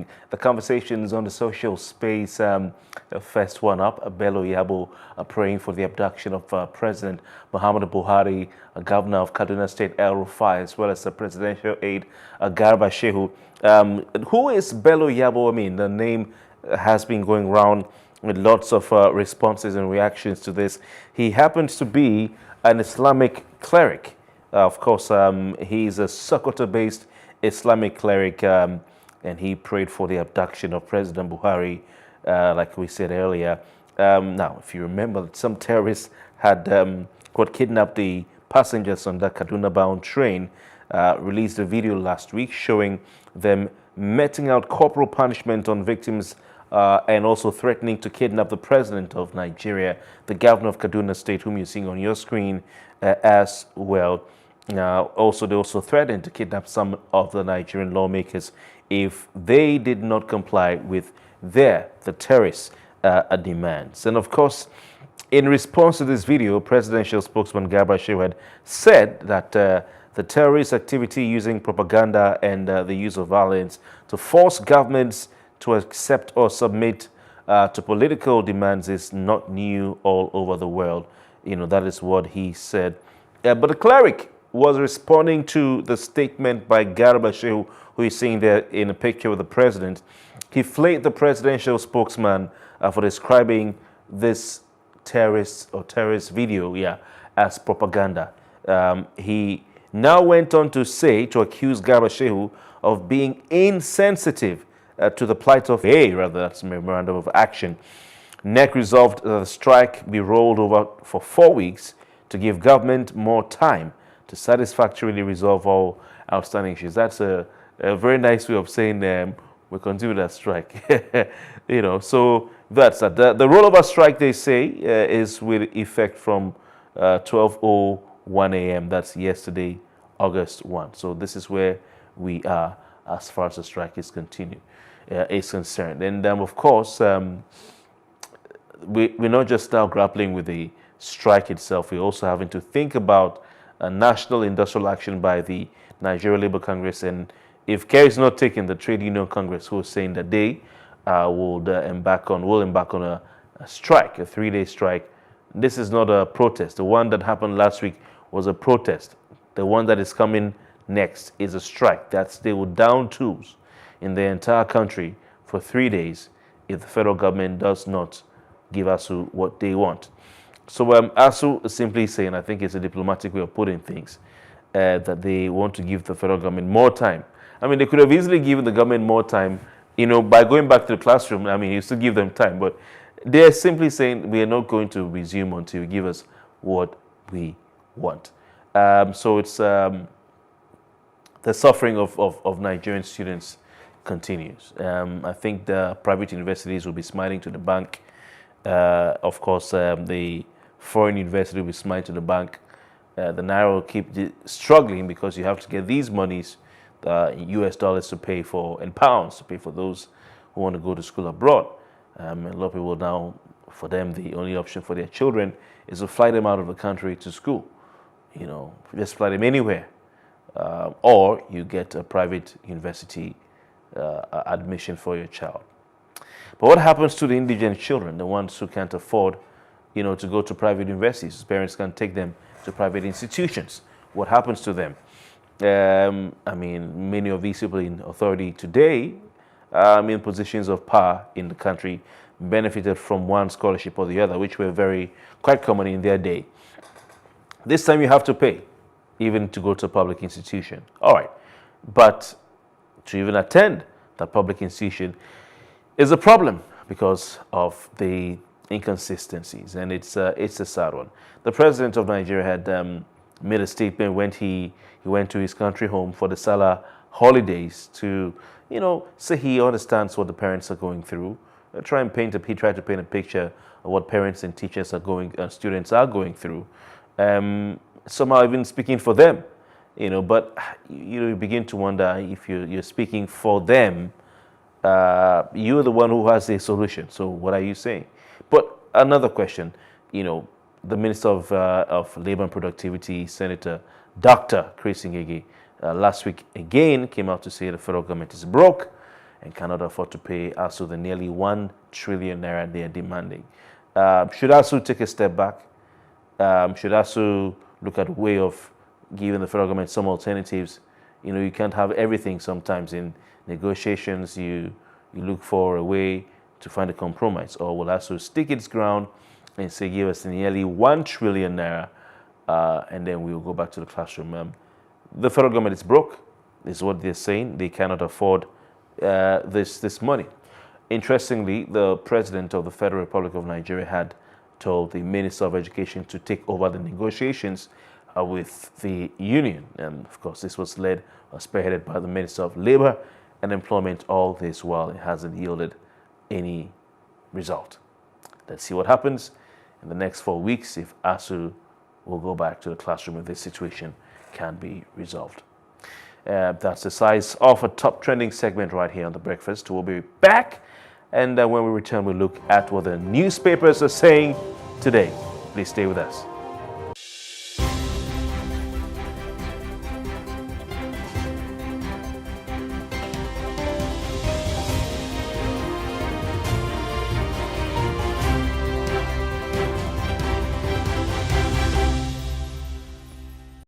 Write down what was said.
interesting. The conversations on the social space. First one up, Bello, Yabo praying for the abduction of President Muhammadu Buhari, Governor of Kaduna State, Rufai, as well as the presidential aide, Garba. Who is Bello Yabo? I mean, the name has been going around with lots of responses and reactions to this. He happens to be an Islamic cleric. Of course, he's a Sokoto-based Islamic cleric, and he prayed for the abduction of President Buhari, like we said earlier. Now, if you remember, some terrorists had kidnapped the passengers on that Kaduna-bound train, released a video last week showing them meting out corporal punishment on victims and also threatening to kidnap the president of Nigeria, the governor of Kaduna State, whom you're seeing on your screen as well. They also threatened to kidnap some of the Nigerian lawmakers if they did not comply with the terrorists' demands. And of course, in response to this video, presidential spokesman Garba had said that the terrorist activity using propaganda and the use of violence to force governments to accept or submit to political demands is not new all over the world. You know, that is what he said. But the cleric was responding to the statement by Garba, who is seen there in a picture with the president. He flagged the presidential spokesman for describing this terrorist video, as propaganda. He now went on to accuse Garba of being insensitive to the plight of that's a memorandum of action. NEC resolved that the strike be rolled over for 4 weeks to give government more time to satisfactorily resolve all outstanding issues. That's a very nice way of saying we continue that strike. You know, so that's that. The rollover strike, they say, is with effect from 12:01 a.m. That's yesterday, August 1. So this is where we are as far as the strike is concerned. And of course, we're not just now grappling with the strike itself. We're also having to think about a national industrial action by the Nigeria Labour Congress, and if care is not taken, the Trade Union Congress, who is saying that they will embark on a strike, a 3-day strike. This is not a protest. The one that happened last week was a protest. The one that is coming next is a strike. They will down tools in the entire country for 3 days if the federal government does not give ASU what they want. So ASU is simply saying, I think it's a diplomatic way of putting things, that they want to give the federal government more time. I mean, they could have easily given the government more time, you know, by going back to the classroom. I mean, you still give them time, but they're simply saying we are not going to resume until you give us what we want. So it's the suffering of Nigerian students continues. I think the private universities will be smiling to the bank. Of course, the foreign university will be smiling to the bank. The Naira will keep struggling because you have to get these monies, US dollars to pay for, and pounds to pay for those who want to go to school abroad. A lot of people now, for them, the only option for their children is to fly them out of the country to school. You know, just fly them anywhere. Or you get a private university admission for your child. But what happens to the indigent children, the ones who can't afford, you know, to go to private universities? Parents can't take them to private institutions. What happens to them? I mean, many of these people in authority today, in positions of power in the country, benefited from one scholarship or the other, which were quite common in their day. This time you have to pay, even to go to a public institution. All right, but to even attend that public institution is a problem because of the inconsistencies, and it's a sad one. The president of Nigeria had made a statement when he went to his country home for the Salah holidays to, you know, say he understands what the parents are going through. He tried to paint a picture of what parents and teachers students are going through. Somehow even speaking for them, you know. But you begin to wonder if you're speaking for them. You're the one who has the solution. So what are you saying? But another question, you know, the Minister of Labor and Productivity, Senator Dr. Chris Ngige, last week again came out to say the federal government is broke and cannot afford to pay ASU the nearly 1 trillion naira they are demanding. Should ASU take a step back? Should ASU look at a way of giving the federal government some alternatives? You can't have everything. Sometimes in negotiations, you look for a way to find a compromise. Or will ASU stick its ground and say, give us nearly 1 trillion naira, and then we will go back to the classroom? The federal government is broke, is what they're saying. They cannot afford this money. Interestingly, the president of the Federal Republic of Nigeria had told the Minister of Education to take over the negotiations with the union. And of course, this was led or spearheaded by the Minister of Labor and Employment. All this while it hasn't yielded any result. Let's see what happens in the next 4 weeks if ASU will go back to the classroom if this situation can be resolved. That's the size of a top trending segment right here on The Breakfast. We'll be back, and when we return, we'll look at what the newspapers are saying today. Please stay with us.